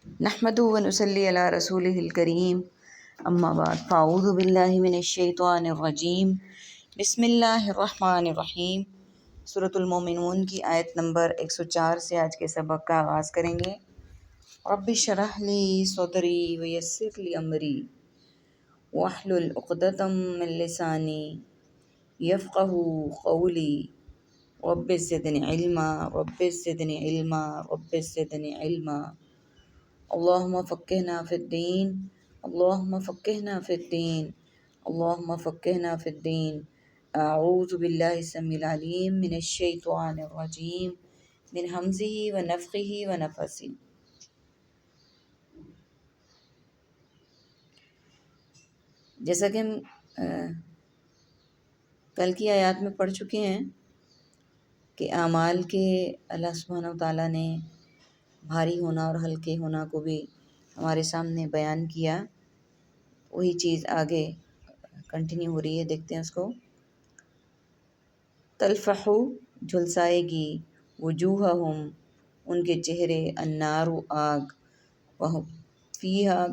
نحمدہ و نصلی علی رسولہ الکریم اما بعد فاعوذ باللہ من الشیطان الرجیم بسم اللہ الرحمن الرحیم۔ سورۃ المومنون کی آیت نمبر 104 سے آج کے سبق کا آغاز کریں گے۔ رب اشرح لی صدری ویسر لی امری واحلل عقدۃ من لسانی یفقہوا قولی رب زدنی علما رب زدنی علما رب زدنی علما۔ اللہم فقہنا فی الدین اللہم فقہنا فی الدین اللہم فقہنا فی الدین۔ اعوذ باللہ السمیع العلیم من الشیطان الرجیم من ہمزہ ونفخہ ونفثہ۔ جیسا کہ ہم کل کی آیات میں پڑھ چکے ہیں کہ اعمال کے اللہ سبحانہ و تعالیٰ نے بھاری ہونا اور ہلکے ہونا کو بھی ہمارے سامنے بیان کیا۔ وہی چیز آگے کنٹینیو ہو رہی ہے، دیکھتے ہیں اس کو۔ تلفح جھلسائے گی، وجوہہم ان کے چہرے، النار آگ، وہم فیہا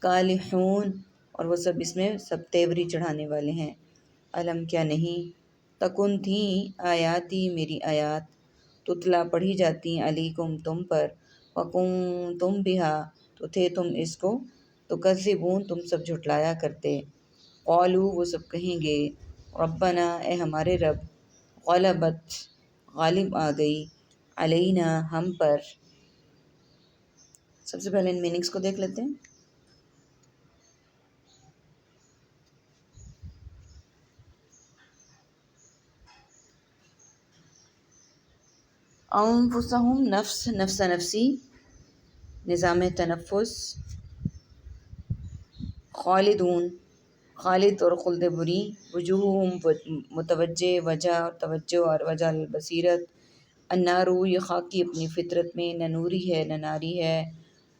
کالحون اور وہ سب اس میں سب تیوری چڑھانے والے ہیں۔ علم کیا نہیں، تکن تھیں آیاتی میری آیات، تتلا پڑھی جاتی علیکم تم پر، وکنتم بہا تو تھے تم اس کو، تکذبون تم سب جھٹلایا کرتے۔ قالو وہ سب کہیں گے، ربنا اے ہمارے رب، غلبت غالب آ گئی، علینا ہم پر۔ سب سے پہلے ان میننگز کو دیکھ لیتے ہیں۔ انفسہم نفس، نفس نفسی، نظام تنفس۔ خالدون خالد اور خلد بری، وجوہہم متوجہ وجہ اور توجہ اور وجہ البصیرت، النارو یہ خاکی اپنی فطرت میں، نہ نوری ہے نہ ناری ہے،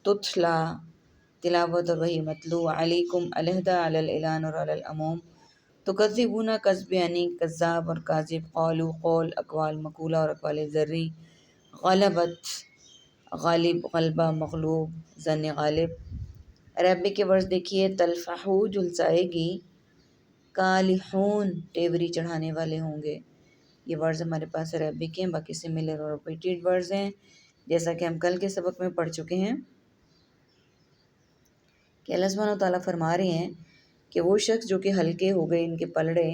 تتلا تلاوت اور وہی متلو، علیکم علیحدہ علی الاعلان اور علی العموم، تکذبون کذب یعنی کذاب اور کاذب، قالو قول، اقوال مقولہ اور اقوال ذری، غلبت غالب غلبہ مغلوب ظن غالب۔ عربک کے ورڈز دیکھیے، تلفحو جھلسائے گی، کالحون تیوری چڑھانے والے ہوں گے۔ یہ ورڈز ہمارے پاس عربک ہیں، باقی سملر اور ریپیٹیڈ ورڈز ہیں، جیسا کہ ہم کل کے سبق میں پڑھ چکے ہیں کہ اللہ سبحانہ و تعالیٰ فرما رہے ہیں کہ وہ شخص جو کہ ہلکے ہو گئے ان کے پلڑے،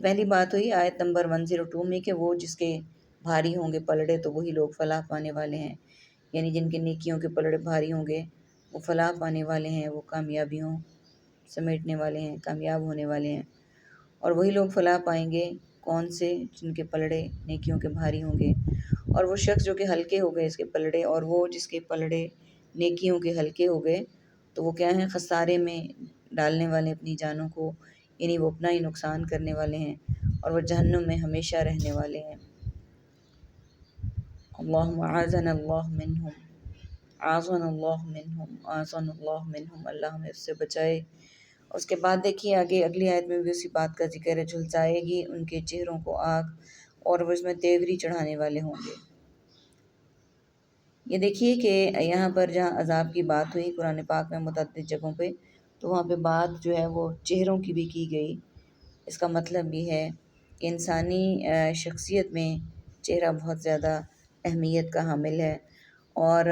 پہلی بات ہوئی آیت نمبر 102 میں کہ وہ جس کے بھاری ہوں گے پلڑے تو وہی لوگ فلاح پانے والے ہیں، یعنی جن کے نیکیوں کے پلڑے بھاری ہوں گے وہ فلاح پانے والے ہیں، وہ کامیابیوں سمیٹنے والے ہیں، کامیاب ہونے والے ہیں۔ اور وہی لوگ فلاح پائیں گے کون سے، جن کے پلڑے نیکیوں کے بھاری ہوں گے۔ اور وہ شخص جو کہ ہلکے ہو گئے اس کے پلڑے، اور وہ جس کے پلڑے نیکیوں کے ہلکے ہو گئے تو وہ کیا ہیں، خسارے میں ڈالنے والے اپنی جانوں کو، یعنی وہ اپنا ہی نقصان کرنے والے ہیں، اور وہ جہنم میں ہمیشہ رہنے والے ہیں۔ اللہم اعاذنا اللہ منہم، اعاذنا اللہ منہم، اعاذنا اللہ منہم، اللہ ہمیں اس سے بچائے۔ اس کے بعد دیکھیے آگے اگلی آیت میں بھی اسی بات کا ذکر ہے، جھلسائے گی ان کے چہروں کو آگ اور وہ اس میں تیوری چڑھانے والے ہوں گے۔ یہ دیکھیے کہ یہاں پر جہاں عذاب کی بات ہوئی قرآن پاک میں متعدد جگہوں پہ، تو وہاں پہ بات جو ہے وہ چہروں کی بھی کی گئی۔ اس کا مطلب یہ ہے کہ انسانی شخصیت میں چہرہ بہت زیادہ اہمیت کا حامل ہے، اور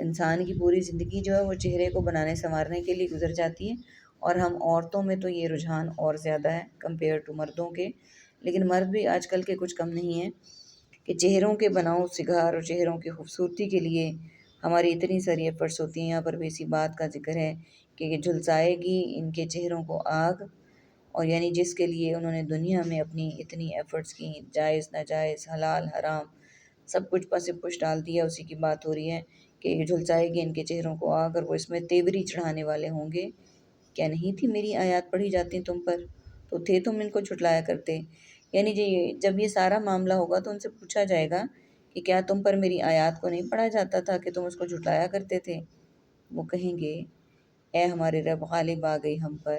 انسان کی پوری زندگی جو ہے وہ چہرے کو بنانے سنوارنے کے لیے گزر جاتی ہے، اور ہم عورتوں میں تو یہ رجحان اور زیادہ ہے کمپیئر ٹو مردوں کے، لیکن مرد بھی آج کل کے کچھ کم نہیں ہیں کہ چہروں کے بناؤ سگار اور چہروں کی خوبصورتی کے لیے ہماری اتنی ساری ایفرٹس ہوتی ہیں۔ یہاں پر بھی اسی بات کا ذکر ہے کہ یہ جھلسائے گی ان کے چہروں کو آگ، اور یعنی جس کے لیے انہوں نے دنیا میں اپنی اتنی ایفرٹس کی، جائز ناجائز حلال حرام سب کچھ پس پش ڈال دیا، اسی کی بات ہو رہی ہے کہ یہ جھلسائے گی ان کے چہروں کو آگ اور وہ اس میں تیوری چڑھانے والے ہوں گے۔ کیا نہیں تھی میری آیات پڑھی جاتی تم پر، تو تھے تم ان کو جھٹلایا کرتے۔ یعنی جب یہ سارا معاملہ ہوگا تو ان سے پوچھا جائے گا کہ کیا تم پر میری آیات کو نہیں پڑھا جاتا تھا کہ تم اس کو جھٹلایا کرتے تھے؟ وہ کہیں گے اے ہمارے رب غالب آ گئی ہم پر۔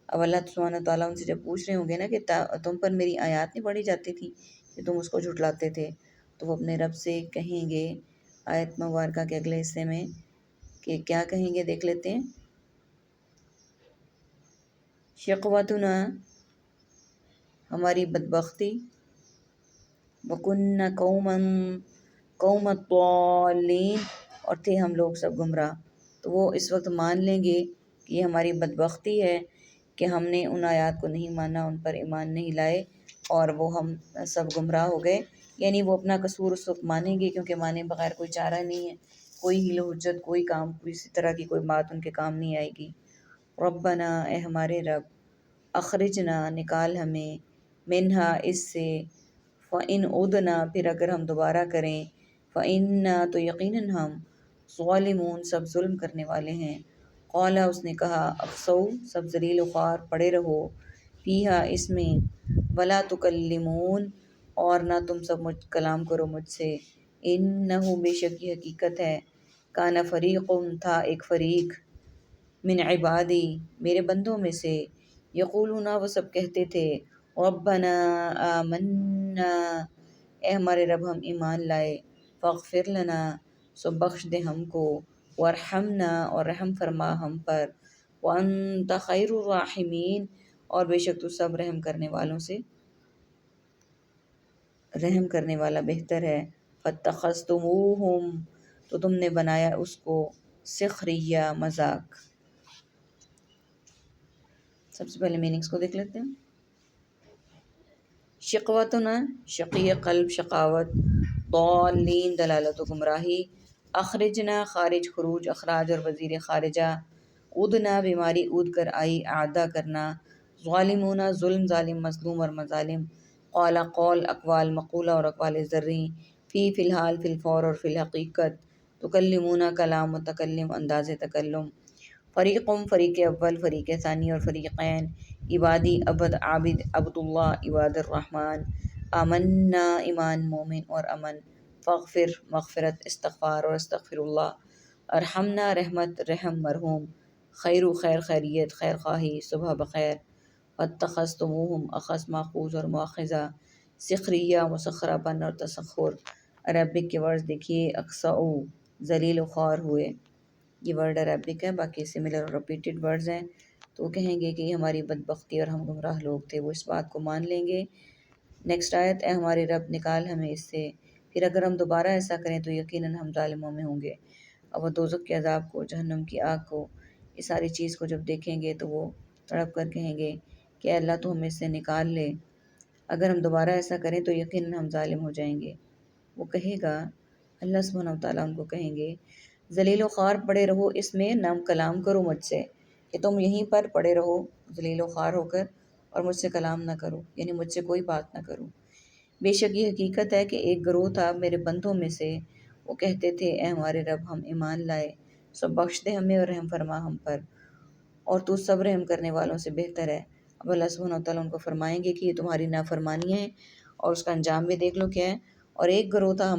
اب اللہ سبحانہ تعالیٰ ان سے جب پوچھ رہے ہوں گے نا کہ تم پر میری آیات نہیں پڑھی جاتی تھی کہ تم اس کو جھٹلاتے تھے، تو وہ اپنے رب سے کہیں گے آیت مبارکہ کے اگلے حصے میں کہ کیا کہیں گے، دیکھ لیتے ہیں۔ شقوتنا، ہماری بدبختی، وَكُنَّا قَوْمًا ضَالِّينَ، اور تھے ہم لوگ سب گمراہ۔ تو وہ اس وقت مان لیں گے کہ یہ ہماری بدبختی ہے کہ ہم نے ان آیات کو نہیں مانا، ان پر ایمان نہیں لائے اور وہ ہم سب گمراہ ہو گئے۔ یعنی وہ اپنا قصور اس وقت مانیں گے، کیونکہ مانے بغیر کوئی چارہ نہیں ہے، کوئی حیل و حجت، کوئی کام، کسی طرح کی کوئی بات ان کے کام نہیں آئے گی۔ ربنا، اے ہمارے رب، اخرجنا، نکال ہمیں، منہا، اس سے، فَإِنْ عُدْنَا، پھر اگر ہم دوبارہ کریں، فَإِنَّا، تو یقیناً ہم، ظالمون، سب ظلم کرنے والے ہیں۔ قال، اس نے کہا، اخسؤ، سب ذلیل و خوار پڑے رہو، فیہا، اس میں، ولا تکلمون، اور نہ تم سب کلام کرو مجھ سے، انہو، بے شک یہ حقیقت ہے، کان فریقم، تھا ایک فریق، من عبادی، میرے بندوں میں سے، یقولون، وہ سب کہتے تھے، ربنا آمنا، اے ہمارے رب ہم ایمان لائے، فاغفر لنا، سو بخش دے ہم کو، وارحمنا، اور رحم فرما ہم پر، وانت خیر الراحمین، اور بے شک تو سب رحم کرنے والوں سے رحم کرنے والا بہتر ہے۔ فاتخذتموہم، تو تم نے بنایا اس کو، سخریہ، مذاق۔ سب سے پہلے میننگز کو دیکھ لیتے ہیں۔ شقوتنا، شقی قلب، شقاوت، ضالین، دلالت و گمراہی، اخرجنا، خارج، خروج، اخراج اور وزیر خارجہ، ادنا، بیماری اود کر آئی، اعادہ کرنا، ظالمون، ظلم، ظالم، مظلوم اور مظالم، قال، قول، اقوال، مقولہ اور اقوال زرعی، فی الحال، فی الفور اور فی الحقیقت، تکلمون، کلام، متکلم، انداز تکلم، فریقم، فریق اول، فریق ثانی اور فریقین، عبادی، عبد، عابد، عبد اللہ، عباد الرحمن، آمنا، ایمان، مومن اور امن، فاغفر، مغفرت، استغفار اور استغفر اللہ، ارحمنا، رحمت، رحم، مرحوم، خیر، خیر، خیریت، خیر خواہی، صبح بخیر، واتخذتموہم، اخذ، ماخوذ اور مواخذہ، سخریہ، مسخرہ پن اور تسخر۔ عربک کے ورڈز دیکھیے، اقصاؤ، ذلیل و خوار ہوئے، یہ ورڈ عربک ہے، باقی سملر اور ریپیٹڈ ورڈز ہیں۔ تو وہ کہیں گے کہ یہ ہماری بدبختی اور ہم گمراہ لوگ تھے، وہ اس بات کو مان لیں گے۔ نیکسٹ آیت، اے ہمارے رب نکال ہمیں اس سے، پھر اگر ہم دوبارہ ایسا کریں تو یقیناً ہم ظالموں میں ہوں گے۔ اب وہ دوزخ کے عذاب کو، جہنم کی آگ کو، اس ساری چیز کو جب دیکھیں گے تو وہ تڑپ کر کہیں گے کہ اے اللہ تو ہمیں اس سے نکال لے، اگر ہم دوبارہ ایسا کریں تو یقیناً ہم ظالم ہو جائیں گے۔ وہ کہے گا، اللہ سبحانہ و تعالیٰ ان کو کہیں گے، ذلیل و خوار پڑے رہو اس میں، نہ کلام کرو مجھ سے، کہ تم یہیں پر پڑے رہو ذلیل و خوار ہو کر اور مجھ سے کلام نہ کرو، یعنی مجھ سے کوئی بات نہ کرو۔ بے شک یہ حقیقت ہے کہ ایک گروہ تھا میرے بندوں میں سے، وہ کہتے تھے، اے ہمارے رب ہم ایمان لائے، سو بخش دے ہمیں اور رحم فرما ہم پر، اور تو سب رحم کرنے والوں سے بہتر ہے۔ اب اللہ سبحانہ و تعالیٰ ان کو فرمائیں گے کہ یہ تمہاری نافرمانی ہے اور اس کا انجام بھی دیکھ لو کیا ہے۔ اور ایک گروہ تھا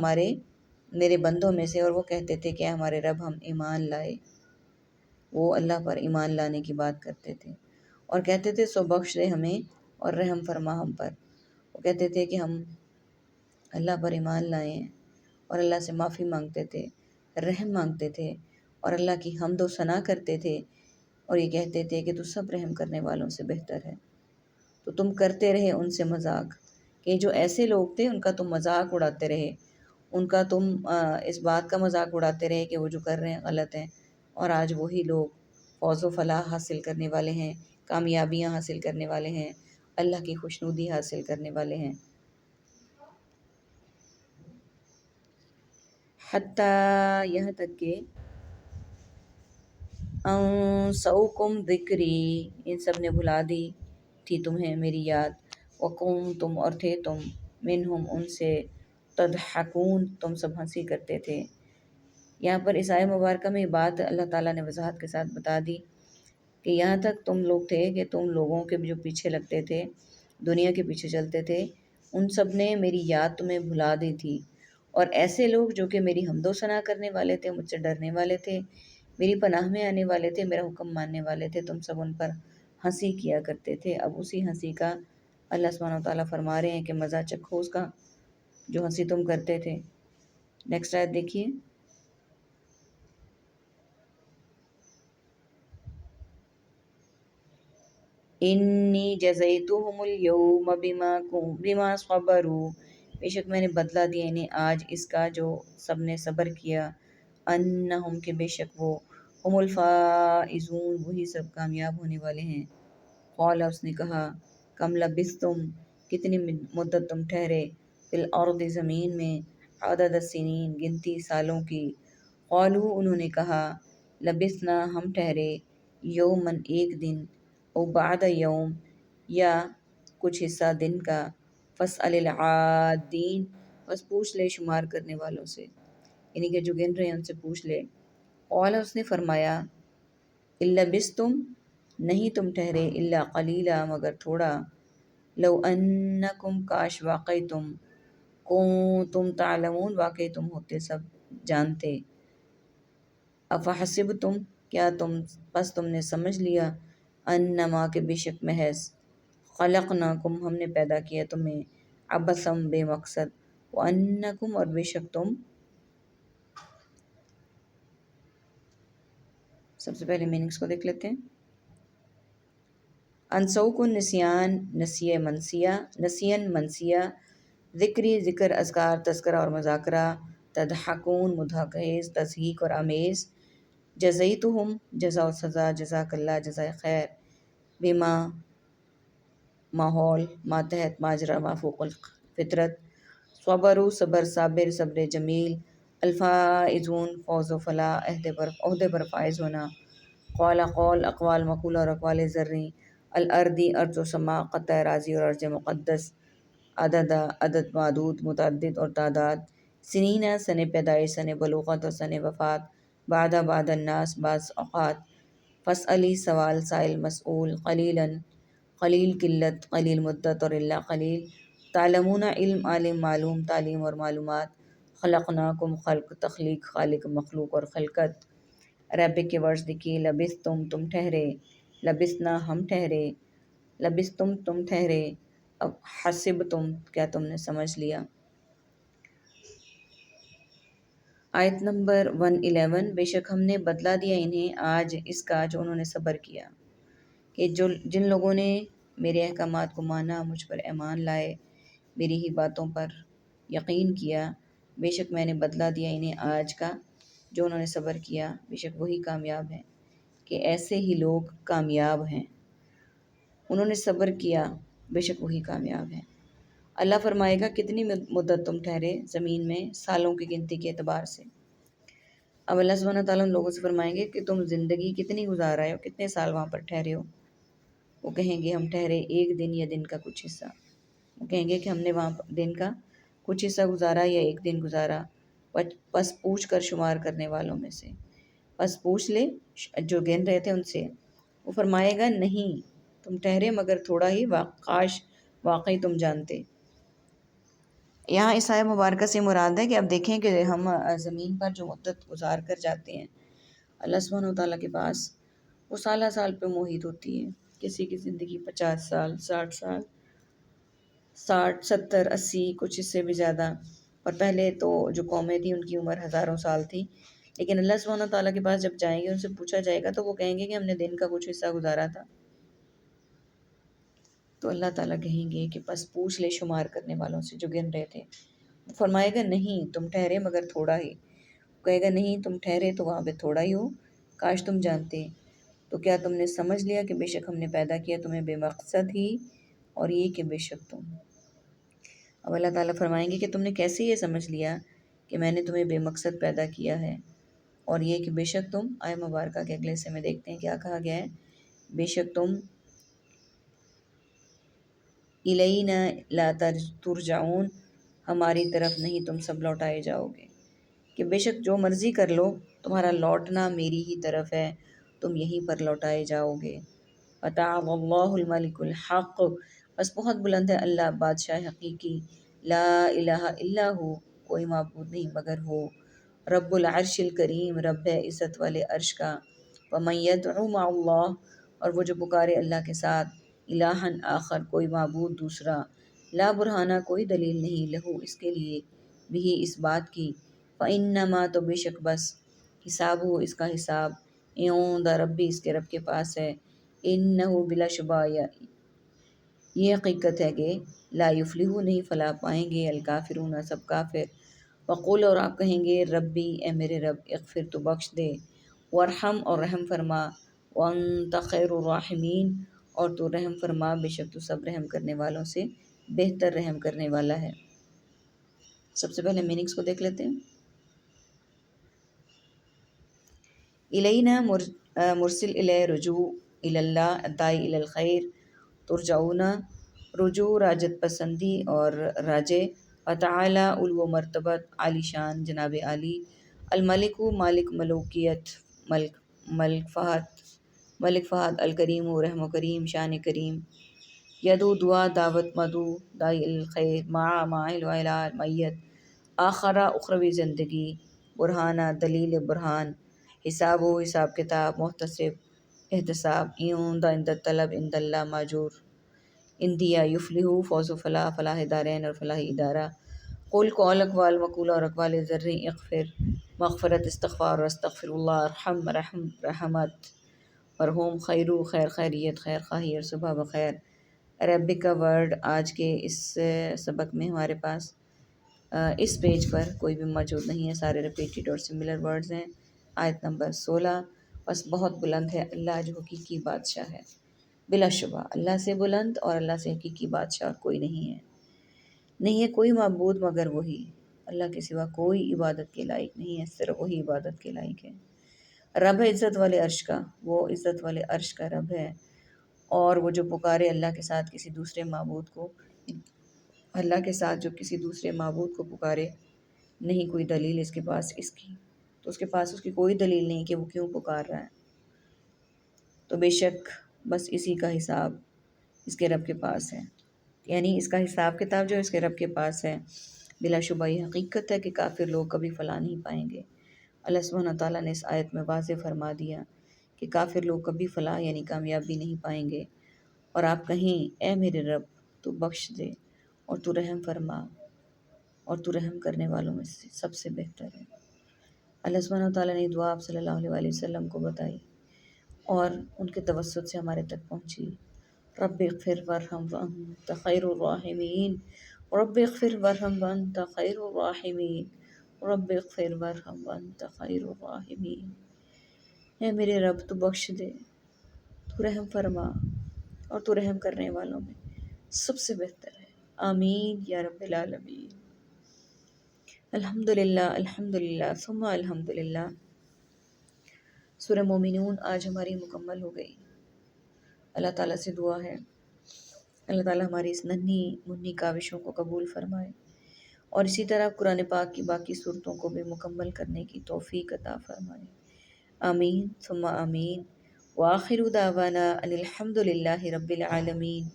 میرے بندوں میں سے، اور وہ کہتے تھے کہ ہمارے رب ہم ایمان لائے، وہ اللہ پر ایمان لانے کی بات کرتے تھے اور کہتے تھے، سو بخش دے ہمیں اور رحم فرما ہم پر۔ وہ کہتے تھے کہ ہم اللہ پر ایمان لائے ہیں اور اللہ سے معافی مانگتے تھے، رحم مانگتے تھے اور اللہ کی حمد و ثنا کرتے تھے، اور یہ کہتے تھے کہ تو سب رحم کرنے والوں سے بہتر ہے۔ تو تم کرتے رہے ان سے مذاق، کہ جو ایسے لوگ تھے ان کا تم مذاق اڑاتے رہے، ان کا تم اس بات کا مذاق اڑاتے رہے کہ وہ جو کر رہے ہیں غلط ہیں، اور آج وہی لوگ فوز و فلاح حاصل کرنے والے ہیں، کامیابیاں حاصل کرنے والے ہیں، اللہ کی خوشنودی حاصل کرنے والے ہیں۔ حتیٰ، یہاں تک کہ، انسوکم ذکری، ان سب نے بھلا دی تھی تمہیں میری یاد، وقوم، تم اور تھے تم، منہم ان سے، تضحکون، تم سب ہنسی کرتے تھے۔ یہاں پر اس آیہ مبارکہ میں بات اللہ تعالیٰ نے وضاحت کے ساتھ بتا دی کہ یہاں تک تم لوگ تھے کہ تم لوگوں کے جو پیچھے لگتے تھے، دنیا کے پیچھے چلتے تھے، ان سب نے میری یاد تمہیں بھلا دی تھی، اور ایسے لوگ جو کہ میری حمد و ثنا کرنے والے تھے، مجھ سے ڈرنے والے تھے، میری پناہ میں آنے والے تھے، میرا حکم ماننے والے تھے، تم سب ان پر ہنسی کیا کرتے تھے۔ اب اسی ہنسی کا اللہ سبحانہ و تعالیٰ فرما رہے ہیں کہ مزہ چکھو اس کا جو ہنسی تم کرتے تھے۔ نیکسٹ آیت دیکھیے، انی جزیتہم اليوم بما صبروا، بے شک میں نے بدلہ دیا انہیں آج اس کا جو سب نے صبر کیا، انہم کہ بے شک وہ ہم الفائزون وہی سب کامیاب ہونے والے ہیں۔ قال اس نے کہا کم لبثتم کتنی مدت تم ٹھہرے، فی الارض زمین میں، عدد السنین گنتی سالوں کی، قالو انہوں نے کہا لبثنا ہم ٹھہرے، یومن ایک دن، او بعد یوم یا کچھ حصہ دن کا، فاسأل العادین بس پوچھ لے شمار کرنے والوں سے، یعنی کہ جو گن رہے ہیں ان سے پوچھ لے۔ قال اس نے فرمایا ان لبثتم نہیں تم ٹھہرے، الا قلیلا مگر تھوڑا، لو انکم کاش واقعی تم، کنتم تعلمون واقعی تم ہوتے سب جانتے، افحسبتم کیا تم نے سمجھ لیا، انما کہ بے شک محض، خلقناکم ہم نے پیدا کیا تمہیں، عبثم بے مقصد، وانکم اور بے شک تم، سب سے پہلے میننگس کو دیکھ لیتے ہیں۔ انسوکن نسیان، نسیہ منسیہ، نسین منسیہ، ذکری ذکر اذکار تذکرہ اور مذاکرہ، تضحکون مضحک خیز تضحیک اور آمیز، جزیتہم جزا و سزا، جزاک اللہ جزائے خیر، بما ماحول، ماتحت ماجرا مافوق الفطرت، صبروا صبر صابر صبر جمیل، الفائزون فوز و فلاح عہدے پر فائز ہونا، قال قول اقوال مقول اور اقوال زرعی، الارضی ارض و سما، قطع راضی اور ارض مقدس، عدد عدد معدود متعدد اور تعداد، سنینہ سن پیدائش سن بلوغت اور سن وفات، بعد الناس بعض اوقات، فاسألی سوال سائل مسئول، قلیلاً قلیل قلت، قلیل مدت اور اللہ قلیل، تعلمون علم عالم معلوم تعلیم اور معلومات، خلقناکم خلق تخلیق خالق مخلوق اور خلقت، عربک کے ورڈز دیکھیے، لبثتم تم ٹھہرے، لبثنا ہم ٹھہرے، لبثتم تم ٹھہرے، اب حسبتم کیا تم نے سمجھ لیا۔ آیت نمبر 111 بے شک ہم نے بدلہ دیا انہیں آج اس کا جو انہوں نے صبر کیا، کہ جن لوگوں نے میرے احکامات کو مانا، مجھ پر ایمان لائے، میری ہی باتوں پر یقین کیا، بے شک میں نے بدلہ دیا انہیں آج کا جو انہوں نے صبر کیا، بے شک وہی کامیاب ہیں، کہ ایسے ہی لوگ کامیاب ہیں، انہوں نے صبر کیا، بے شک وہی کامیاب ہیں۔ اللہ فرمائے گا کتنی مدت تم ٹھہرے زمین میں، سالوں کی گنتی کے اعتبار سے۔ اب اللہ سبحانہ تعالیٰ ان لوگوں سے فرمائیں گے کہ تم زندگی کتنی گزار رہے ہو، کتنے سال وہاں پر ٹھہرے ہو۔ وہ کہیں گے ہم ٹھہرے ایک دن یا دن کا کچھ حصہ، وہ کہیں گے کہ ہم نے وہاں دن کا کچھ حصہ گزارا یا ایک دن گزارا، پس پوچھ کر شمار کرنے والوں میں سے، پس پوچھ لے جو گن رہے تھے ان سے، وہ فرمائے گا نہیں تم ٹھہرے مگر تھوڑا ہی، کاش واقعی تم جانتے۔ یہاں اس آیہ مبارکہ سے مراد ہے کہ اب دیکھیں کہ ہم زمین پر جو مدت گزار کر جاتے ہیں اللہ سبحانہ وتعالیٰ کے پاس، وہ سالہ سال پہ محیط ہوتی ہے، کسی کی زندگی 50 سال 60 سال 60 70 80 کچھ اس سے بھی زیادہ، اور پہلے تو جو قومیں تھیں ان کی عمر ہزاروں سال تھی، لیکن اللہ سبحانہ تعالیٰ کے پاس جب جائیں گے ان سے پوچھا جائے گا تو وہ کہیں گے کہ ہم نے دن کا کچھ حصہ گزارا تھا، تو اللہ تعالیٰ کہیں گے کہ بس پوچھ لے شمار کرنے والوں سے جو گن رہے تھے، وہ فرمائے گا نہیں تم ٹھہرے مگر تھوڑا ہی، کہے گا نہیں تم ٹھہرے تو وہاں پہ تھوڑا ہی ہو، کاش تم جانتے، تو کیا تم نے سمجھ لیا کہ بے شک ہم نے پیدا کیا تمہیں بے مقصد ہی، اور یہ کہ بے شک تم، اب اللہ تعالیٰ فرمائیں گے کہ تم نے کیسے یہ سمجھ لیا کہ میں نے تمہیں بے مقصد پیدا کیا ہے، اور یہ کہ بے شک تم، آیہ مبارکہ کے اگلے حصے میں دیکھتے ہیں کیا کہا گیا ہے، بے شک تم الینا لا ترجعون ہماری طرف نہیں تم سب لوٹائے جاؤ گے، کہ بے شک جو مرضی کر لو تمہارا لوٹنا میری ہی طرف ہے، تم یہیں پر لوٹائے جاؤ گے۔ فتعالی اللہ الملک الحق بس بہت بلند ہے اللہ بادشاہ حقیقی، لا الہ الا ہو کوئی معبود نہیں مگر ہو، رب العرش الکریم رب ہے عزت والے عرش کا، ومن یدعو مع اللہ اور وہ جو پکارے اللہ کے ساتھ، الہا آخر کوئی معبود دوسرا، لا برہانہ کوئی دلیل نہیں، لہو اس کے لیے، بھی اس بات کی، فإنما تو بے شک بس، حساب ہو اس کا حساب، عند ربی اس کے رب کے پاس ہے، انہو بلا شبہ یہ حقیقت ہے کہ لا یفلحو نہیں فلاح پائیں گے الکافرون سب کافر، وقول اور آپ کہیں گے ربی اے میرے رب اغفر تو بخش دے، ورحم اور رحم فرما، وانت خیر الراحمین اور تو رحم فرما بے شک تو سب رحم کرنے والوں سے بہتر رحم کرنے والا ہے۔ سب سے پہلے میننگز کو دیکھ لیتے ہیں۔ الینا مرسل الی رجوع الی اللہ دائی الی الخیر ترجعون، رجوع راجت پسندی اور راجے، وتعالی علو مرتبت عالی شان جناب عالی، الملک مالک ملوکیت ملک فہد الکریم رحم و کریم شان کریم، یدو دعا دعوت مدعو دائی الخیر ماعل وعلا میت، آخرہ اخروی زندگی، برہانہ دلیل برہان، حساب و حساب کتاب، محتسب احتساب، عند عند طلب عند اللہ ماجور، اندیا یفلحو فوز و فلاح فلاح دارین اور فلاح ادارہ، قول قول اقوال مقول اور اقوال ذریں، اغفر مغفرت استغفار اور استغفر اللہ، ارحم رحم رحمت، مرحوم خیرو خیر خیریت خیر خواہی اور صبح بخیر۔ عربک کا ورڈ آج کے اس سبق میں ہمارے پاس اس پیج پر کوئی بھی موجود نہیں ہے، سارے ریپیٹیڈ اور سملر ورڈز ہیں۔ آیت نمبر 16، بس بہت بلند ہے اللہ جو حقیقی بادشاہ ہے، بلا شبہ اللہ سے بلند اور اللہ سے حقیقی بادشاہ اور کوئی نہیں ہے، نہیں ہے کوئی معبود مگر وہی، اللہ کے سوا کوئی عبادت کے لائق نہیں ہے، صرف وہی عبادت کے لائق ہے۔ رب ہے عزت والے عرش کا، وہ عزت والے عرش کا رب ہے، اور وہ جو پکارے اللہ کے ساتھ کسی دوسرے معبود کو، اللہ کے ساتھ جو کسی دوسرے معبود کو پکارے، نہیں کوئی دلیل اس کے پاس اس کی، تو اس کے پاس اس کی کوئی دلیل نہیں کہ وہ کیوں پکار رہا ہے، تو بے شک بس اسی کا حساب اس کے رب کے پاس ہے، یعنی اس کا حساب کتاب جو اس کے رب کے پاس ہے۔ بلا شبہ یہ حقیقت ہے کہ کافر لوگ کبھی فلاح نہیں پائیں گے۔ اللہ سبحانہ تعالیٰ نے اس آیت میں واضح فرما دیا کہ کافر لوگ کبھی فلاح یعنی کامیابی نہیں پائیں گے، اور آپ کہیں اے میرے رب تو بخش دے اور تو رحم فرما اور تو رحم کرنے والوں میں سے سب سے بہتر ہے۔ اللہ سبحانہ تعالیٰ نے دعا آپ صلی اللہ علیہ وآلہ وسلم کو بتائی اور ان کے توسط سے ہمارے تک پہنچی، رب اغفر ورحم وانت خیر الراحمین، رب اغفر ورحم وانت خیر الراحمین، رب اغفر ورحم وانت خیر الراحمین۔ اے میرے رب تو بخش دے، تو رحم فرما اور تو رحم کرنے والوں میں سب سے بہتر ہے، آمین یا رب العالمین۔ الحمدللہ ثم الحمدللہ۔ سورہ مومنون آج ہماری مکمل ہو گئی۔ اللہ تعالیٰ سے دعا ہے اللہ تعالیٰ ہماری اس ننھی منھی کاوشوں کو قبول فرمائے، اور اسی طرح قرآن پاک کی باقی صورتوں کو بھی مکمل کرنے کی توفیق عطا فرمائے، آمین ثم آمین۔ وآخر دعوانا ان الحمد للہ رب العالمین،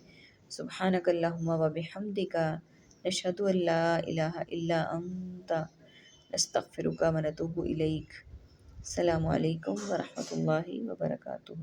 سبحانک اللہم وبحمدک، نشہد ان لا الہ الا انت، نستغفرک ونتوب الیک۔ السلام علیکم ورحمۃ اللہ وبرکاتہ۔